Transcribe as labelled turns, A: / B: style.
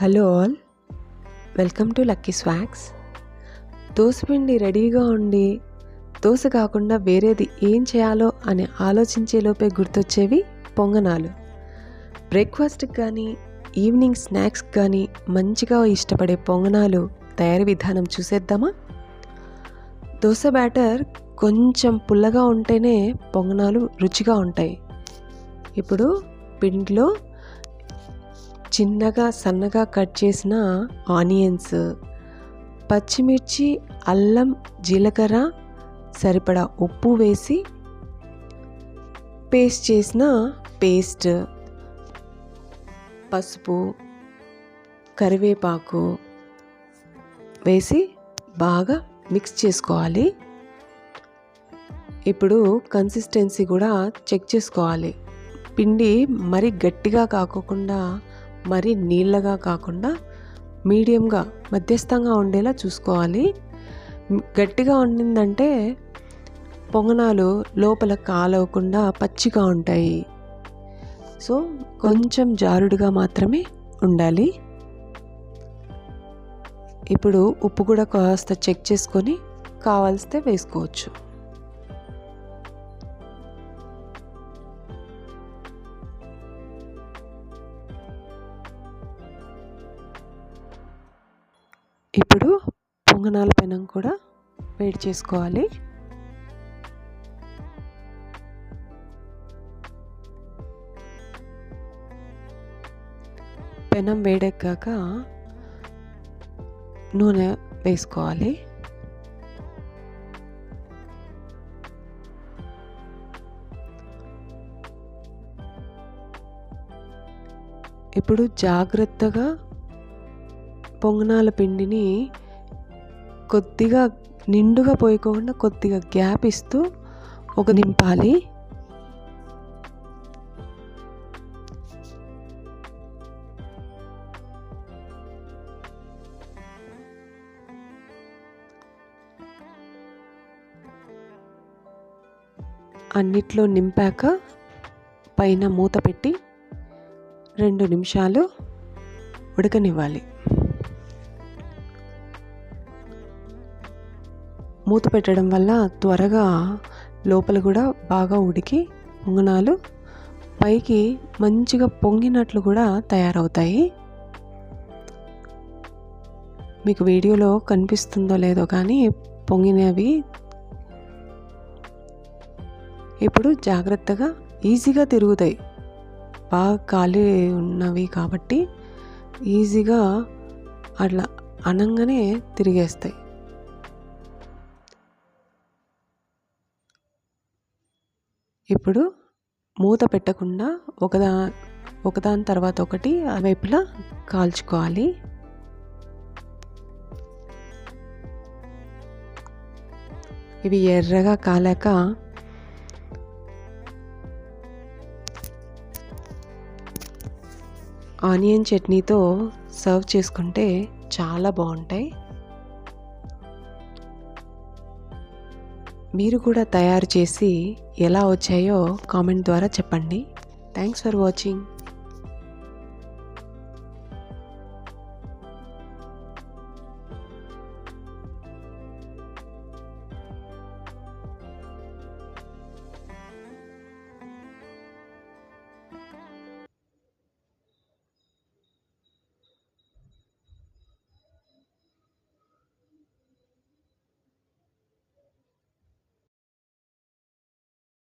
A: Hello all, welcome to lucky swags. దోసపిండి రెడీగా ఉండి దోశ కాకుండా వేరేది ఏం చేయాలో అని ఆలోచించేలోపే గుర్తొచ్చేవి పొంగనాలు. బ్రేక్ఫాస్ట్కి కానీ ఈవినింగ్ స్నాక్స్కి కానీ మంచిగా ఇష్టపడే పొంగనాలు తయారీ విధానం చూసేద్దామా? దోశ బ్యాటర్ కొంచెం పుల్లగా ఉంటేనే పొంగనాలు రుచిగా ఉంటాయి. ఇప్పుడు పిండిలో చిన్నగా సన్నగా కట్ చేసిన ఆనియన్స్, పచ్చిమిర్చి, అల్లం, జీలకర్ర, సరిపడా ఉప్పు వేసి పేస్ట్ చేసిన పేస్ట్, పసుపు, కరివేపాకు వేసి బాగా మిక్స్ చేసుకోవాలి. ఇప్పుడు కన్సిస్టెన్సీ కూడా చెక్ చేసుకోవాలి. పిండి మరీ గట్టిగా కాకుండా మరీ నీళ్ళగా కాకుండా మీడియంగా మధ్యస్థంగా ఉండేలా చూసుకోవాలి. గట్టిగా ఉండిందంటే పొంగనాలు లోపల కాలవకుండా పచ్చిగా ఉంటాయి. సో కొంచెం జారుడుగా మాత్రమే ఉండాలి. ఇప్పుడు ఉప్పు కూడా కాస్త చెక్ చేసుకొని కావాల్సితే వేసుకోవచ్చు. ఇప్పుడు పొంగనాల పెనం కూడా వేడి చేసుకోవాలి. పెనం వేడెక్కాక నూనె వేసుకోవాలి. ఇప్పుడు జాగ్రత్తగా పొంగనాల పిండిని కొద్దిగా నిండుగా పోయకుండా కొద్దిగా గ్యాప్ ఇస్తూ నింపాలి. అన్నిట్లో నింపాక పైన మూత పెట్టి 2 నిమిషాలు ఉడకనివ్వాలి. మూత పెట్టడం వల్ల త్వరగా లోపల కూడా బాగా ఉడికి పొంగనాలు పైకి మంచిగా పొంగినట్లు కూడా తయారవుతాయి. మీకు వీడియోలో కనిపిస్తుందో లేదో కానీ పొంగినవి. ఇప్పుడు జాగ్రత్తగా ఈజీగా తిరుగుతాయి. బాగా ఖాళీ ఉన్నవి కాబట్టి ఈజీగా అట్లా అనంగానే తిరిగేస్తాయి. ఇప్పుడు మూత పెట్టకుండా ఒకదాని తర్వాత ఒకటి ఆ వైపులా కాల్చుకోవాలి. ఇవి ఎర్రగా కాలాక ఆనియన్ చట్నీతో సర్వ్ చేసుకుంటే చాలా బాగుంటాయి. మీరు కూడా తయారు చేసి ఎలా వచ్చాయో కామెంట్ ద్వారా చెప్పండి. Thanks for watching.